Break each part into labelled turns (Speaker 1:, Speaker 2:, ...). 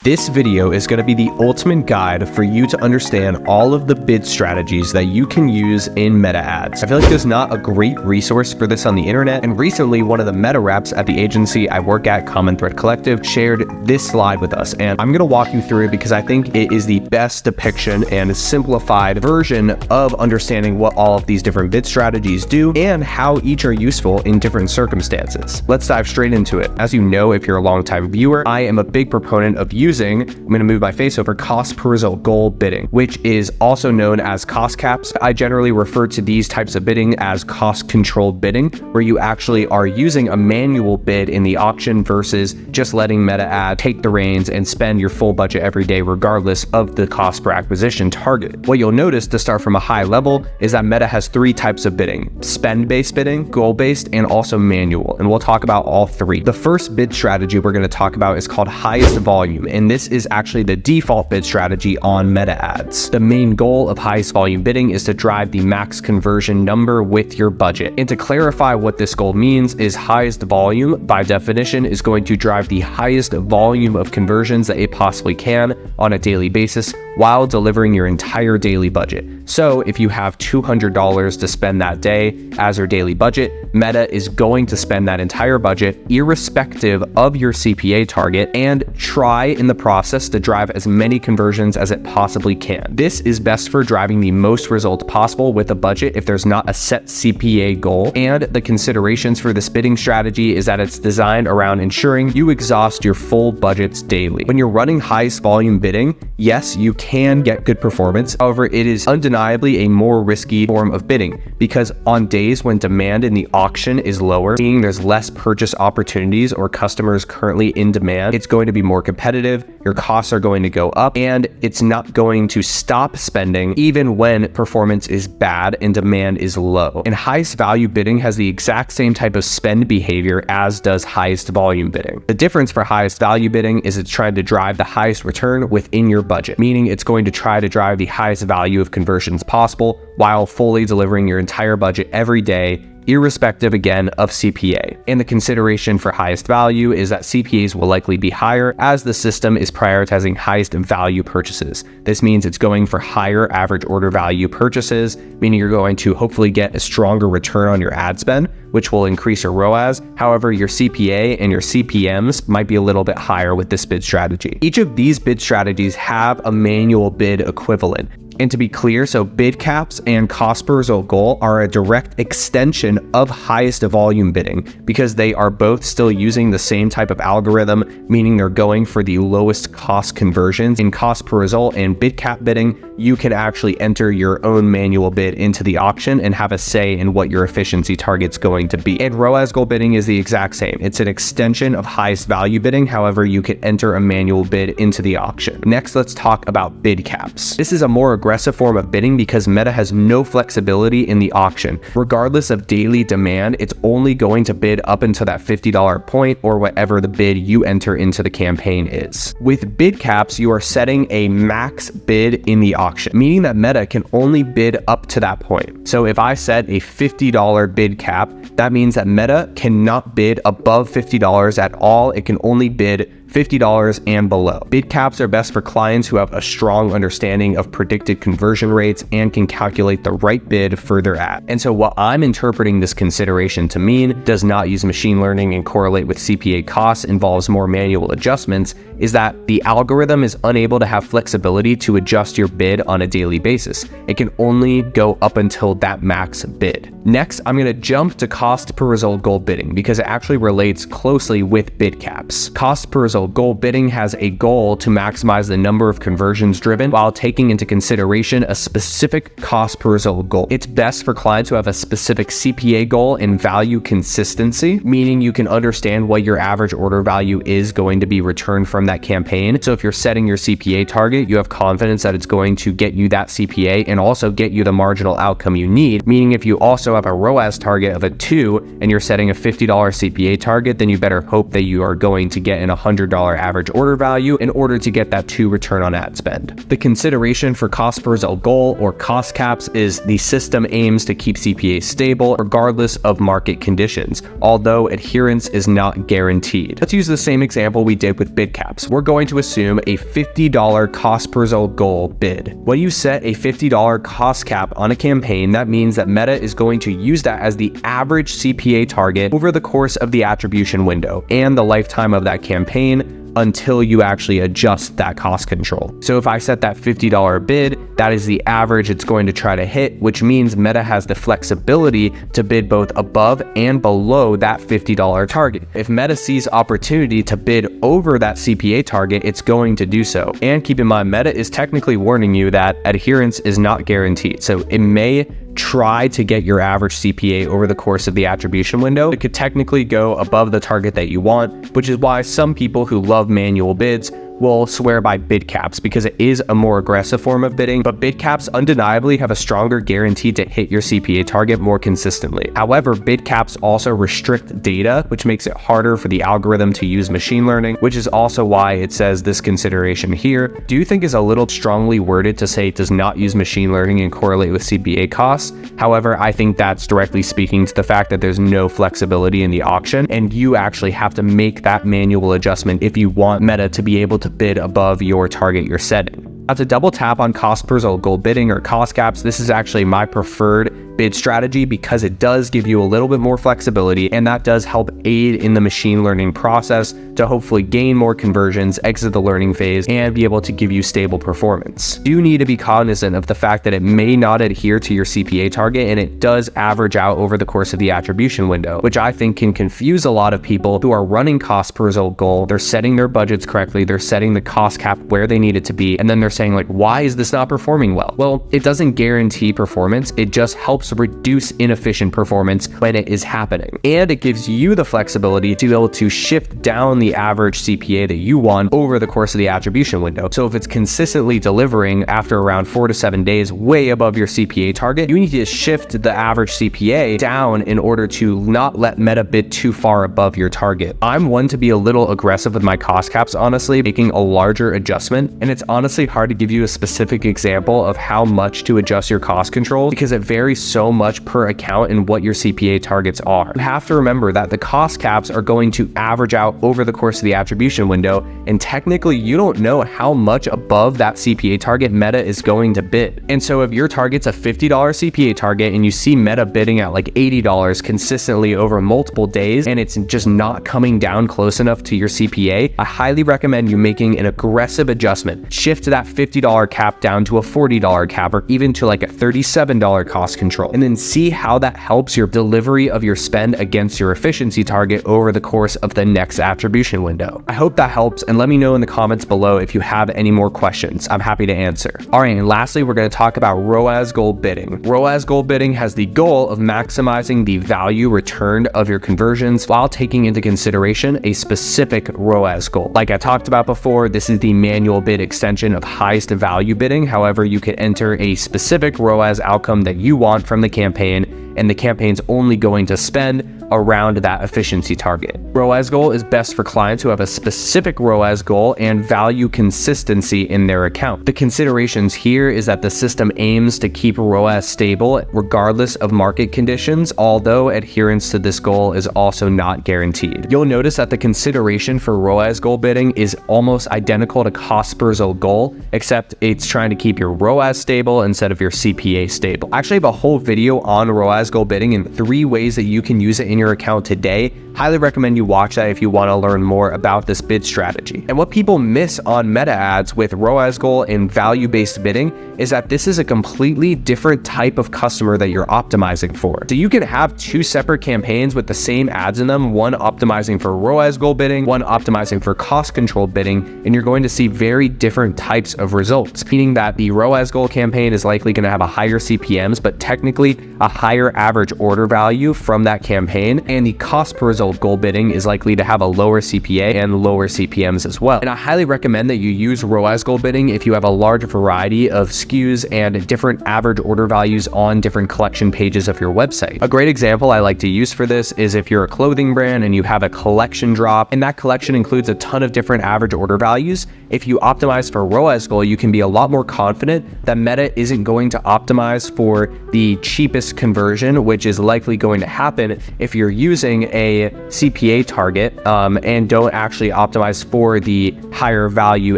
Speaker 1: This video is going to be the ultimate guide for you to understand all of the bid strategies that you can use in meta ads. I feel like there's not a great resource for this on the internet, and recently one of the meta reps at the agency I work at, Common Thread Collective, shared this slide with us, and I'm going to walk you through it because I think it is the best depiction and simplified version of understanding what all of these different bid strategies do and how each are useful in different circumstances. Let's dive straight into it. As you know, if you're a longtime viewer, I am a big proponent of using, I'm going to move my face over, cost per result goal bidding, which is also known as cost caps. I generally refer to these types of bidding as cost controlled bidding, where you actually are using a manual bid in the auction versus just letting meta ad take the reins and spend your full budget every day regardless of the cost per acquisition target. What you'll notice, to start from a high level, is that meta has three types of bidding: spend-based bidding, goal-based, and also manual, and we'll talk about all three. The first bid strategy we're going to talk about is called highest volume, and this is actually the default bid strategy on meta ads. The main goal of highest volume bidding is to drive the max conversion number with your budget. And to clarify what this goal means is highest volume, by definition, is going to drive the highest volume of conversions that it possibly can on a daily basis while delivering your entire daily budget. So if you have $200 to spend that day as your daily budget, Meta is going to spend that entire budget irrespective of your CPA target and try in the process to drive as many conversions as it possibly can. This is best for driving the most results possible with a budget if there's not a set CPA goal. And the considerations for this bidding strategy is that it's designed around ensuring you exhaust your full budgets daily. When you're running highest volume bidding, yes, you can get good performance. However, it is undeniably a more risky form of bidding because on days when demand in the auction is lower, meaning there's less purchase opportunities or customers currently in demand, it's going to be more competitive, your costs are going to go up, and it's not going to stop spending even when performance is bad and demand is low. And highest value bidding has the exact same type of spend behavior as does highest volume bidding. The difference for highest value bidding is it's trying to drive the highest return within your budget, meaning it's going to try to drive the highest value of conversions possible while fully delivering your entire budget every day, irrespective again of CPA. And the consideration for highest value is that CPAs will likely be higher as the system is prioritizing highest value purchases. This means it's going for higher average order value purchases, meaning you're going to hopefully get a stronger return on your ad spend, which will increase your ROAS. However, your CPA and your CPMs might be a little bit higher with this bid strategy. Each of these bid strategies have a manual bid equivalent. And to be clear, so bid caps and cost per result goal are a direct extension of highest volume bidding because they are both still using the same type of algorithm, meaning they're going for the lowest cost conversions. In cost per result and bid cap bidding, you can actually enter your own manual bid into the auction and have a say in what your efficiency target's going to be. And ROAS goal bidding is the exact same. It's an extension of highest value bidding. However, you can enter a manual bid into the auction. Next, let's talk about bid caps. This is a more aggressive form of bidding because Meta has no flexibility in the auction. Regardless of daily demand, it's only going to bid up until that $50 point or whatever the bid you enter into the campaign is. With bid caps, you are setting a max bid in the auction, meaning that Meta can only bid up to that point. So if I set a $50 bid cap, that means that Meta cannot bid above $50 at all. It can only bid $50 and below. Bid caps are best for clients who have a strong understanding of predicted conversion rates and can calculate the right bid for their ad. And so what I'm interpreting this consideration to mean does not use machine learning and correlate with CPA costs, involves more manual adjustments, is that the algorithm is unable to have flexibility to adjust your bid on a daily basis. It can only go up until that max bid. Next, I'm going to jump to cost per result goal bidding because it actually relates closely with bid caps. Cost per result goal bidding has a goal to maximize the number of conversions driven while taking into consideration a specific cost per result goal. It's best for clients who have a specific CPA goal and value consistency, meaning you can understand what your average order value is going to be returned from that campaign. So if you're setting your CPA target, you have confidence that it's going to get you that CPA and also get you the marginal outcome you need, meaning if you also have a ROAS target of a 2 and you're setting a $50 CPA target, then you better hope that you are going to get an $100 $100 average order value in order to get that 2 return on ad spend. The consideration for cost per result goal or cost caps is the system aims to keep CPAs stable regardless of market conditions, although adherence is not guaranteed. Let's use the same example we did with bid caps. We're going to assume a $50 cost per result goal bid. When you set a $50 cost cap on a campaign, that means that Meta is going to use that as the average CPA target over the course of the attribution window and the lifetime of that campaign until you actually adjust that cost control. So if I set that $50 bid, that is the average it's going to try to hit, which means Meta has the flexibility to bid both above and below that $50 target. If Meta sees opportunity to bid over that CPA target, it's going to do so. And keep in mind, Meta is technically warning you that adherence is not guaranteed. So it may try to get your average CPA over the course of the attribution window. It could technically go above the target that you want, which is why some people who love manual bids will swear by bid caps because it is a more aggressive form of bidding, but bid caps undeniably have a stronger guarantee to hit your CPA target more consistently. However, bid caps also restrict data, which makes it harder for the algorithm to use machine learning, which is also why it says this consideration here, do you think is a little strongly worded to say it does not use machine learning and correlate with CPA costs. However, I think that's directly speaking to the fact that there's no flexibility in the auction, and you actually have to make that manual adjustment if you want Meta to be able to bid above your target you're setting. Now, to double tap on cost per result goal bidding or cost caps, this is actually my preferred bid strategy because it does give you a little bit more flexibility, and that does help aid in the machine learning process to hopefully gain more conversions, exit the learning phase, and be able to give you stable performance. You need to be cognizant of the fact that it may not adhere to your CPA target, and it does average out over the course of the attribution window, which I think can confuse a lot of people who are running cost per result goal. They're setting their budgets correctly, they're setting the cost cap where they need it to be, and then they're saying like, why is this not performing well? Well, it doesn't guarantee performance, it just helps reduce inefficient performance when it is happening. And it gives you the flexibility to be able to shift down the average CPA that you want over the course of the attribution window. So if it's consistently delivering after around 4 to 7 days way above your CPA target, you need to shift the average CPA down in order to not let Meta bid too far above your target. I'm one to be a little aggressive with my cost caps, honestly, making a larger adjustment. And it's honestly hard to give you a specific example of how much to adjust your cost control because it varies so much per account and what your CPA targets are. You have to remember that the cost caps are going to average out over the course of the attribution window, and technically you don't know how much above that CPA target Meta is going to bid. And so if your target's a $50 CPA target and you see Meta bidding at like $80 consistently over multiple days and it's just not coming down close enough to your CPA, I highly recommend you making an aggressive adjustment. Shift that $50 cap down to a $40 cap or even to like a $37 cost control, and then see how that helps your delivery of your spend against your efficiency target over the course of the next attribution window. I hope that helps, and let me know in the comments below if you have any more questions. I'm happy to answer. All right, and lastly, we're going to talk about ROAS goal bidding. ROAS goal bidding has the goal of maximizing the value returned of your conversions while taking into consideration a specific ROAS goal. Like I talked about before, this is the manual bid extension of highest value bidding. However, you could enter a specific ROAS outcome that you want from the campaign, and the campaign's only going to spend around that efficiency target. ROAS goal is best for clients who have a specific ROAS goal and value consistency in their account. The considerations here is that the system aims to keep ROAS stable regardless of market conditions, although adherence to this goal is also not guaranteed. You'll notice that the consideration for ROAS goal bidding is almost identical to cost per result goal, except it's trying to keep your ROAS stable instead of your CPA stable. I actually have a whole video on ROAS goal bidding and 3 ways that you can use it in your account today. Highly recommend you watch that if you want to learn more about this bid strategy. And what people miss on meta ads with ROAS goal and value-based bidding is that this is a completely different type of customer that you're optimizing for. So you can have 2 separate campaigns with the same ads in them, one optimizing for ROAS goal bidding, one optimizing for cost control bidding, and you're going to see very different types of results, meaning that the ROAS goal campaign is likely going to have a higher CPMs, but technically a higher average order value from that campaign, and the cost per result result goal bidding is likely to have a lower CPA and lower CPMs as well. And I highly recommend that you use ROAS goal bidding if you have a large variety of SKUs and different average order values on different collection pages of your website. A great example I like to use for this is if you're a clothing brand and you have a collection drop, and that collection includes a ton of different average order values. If you optimize for ROAS goal, you can be a lot more confident that Meta isn't going to optimize for the cheapest conversion, which is likely going to happen if you're using a CPA target and don't actually optimize for the higher value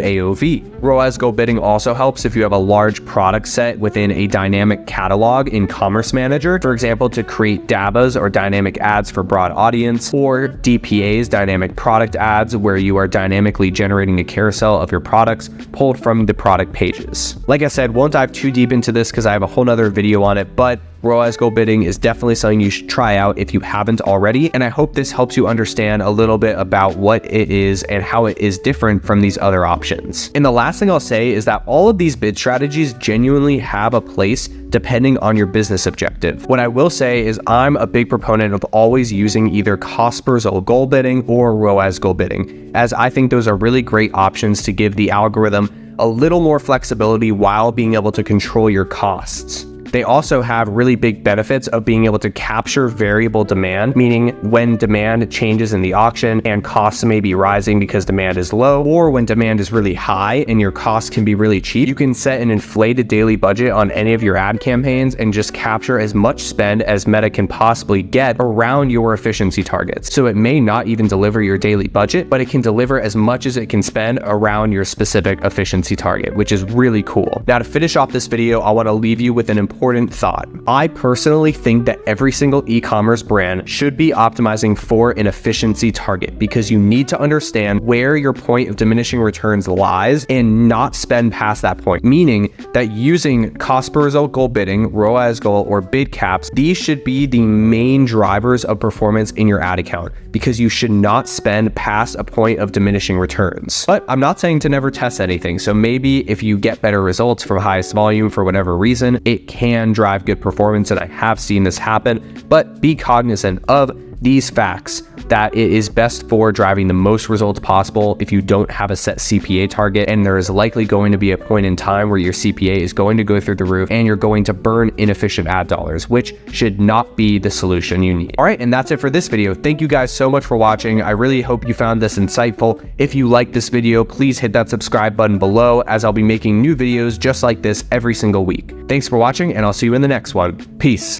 Speaker 1: AOV. ROAS goal bidding also helps if you have a large product set within a dynamic catalog in Commerce Manager, for example, to create DABAs or dynamic ads for broad audience, or DPAs, dynamic product ads, where you are dynamically generating a carousel of your products pulled from the product pages. Like I said, won't dive too deep into this because I have a whole nother video on it, but ROAS goal bidding is definitely something you should try out if you haven't already, and I hope this helps you understand a little bit about what it is and how it is different from these other options. And the last thing I'll say is that all of these bid strategies genuinely have a place depending on your business objective. What I will say is I'm a big proponent of always using either cost per result goal bidding or ROAS goal bidding, as I think those are really great options to give the algorithm a little more flexibility while being able to control your costs. They also have really big benefits of being able to capture variable demand, meaning when demand changes in the auction and costs may be rising because demand is low, or when demand is really high and your costs can be really cheap, you can set an inflated daily budget on any of your ad campaigns and just capture as much spend as Meta can possibly get around your efficiency targets. So it may not even deliver your daily budget, but it can deliver as much as it can spend around your specific efficiency target, which is really cool. Now, to finish off this video, I want to leave you with an important thought. I personally think that every single e-commerce brand should be optimizing for an efficiency target, because you need to understand where your point of diminishing returns lies and not spend past that point, meaning that using cost per result goal bidding, ROAS goal, or bid caps, these should be the main drivers of performance in your ad account, because you should not spend past a point of diminishing returns. But I'm not saying to never test anything, so maybe if you get better results from highest volume for whatever reason, it can drive good performance, and I have seen this happen, but be cognizant of these facts, that it is best for driving the most results possible if you don't have a set CPA target, and there is likely going to be a point in time where your CPA is going to go through the roof and you're going to burn inefficient ad dollars, which should not be the solution you need. All right, and that's it for this video. Thank you guys so much for watching. I really hope you found this insightful. If you like this video, please hit that subscribe button below, as I'll be making new videos just like this every single week. Thanks for watching, and I'll see you in the next one. Peace.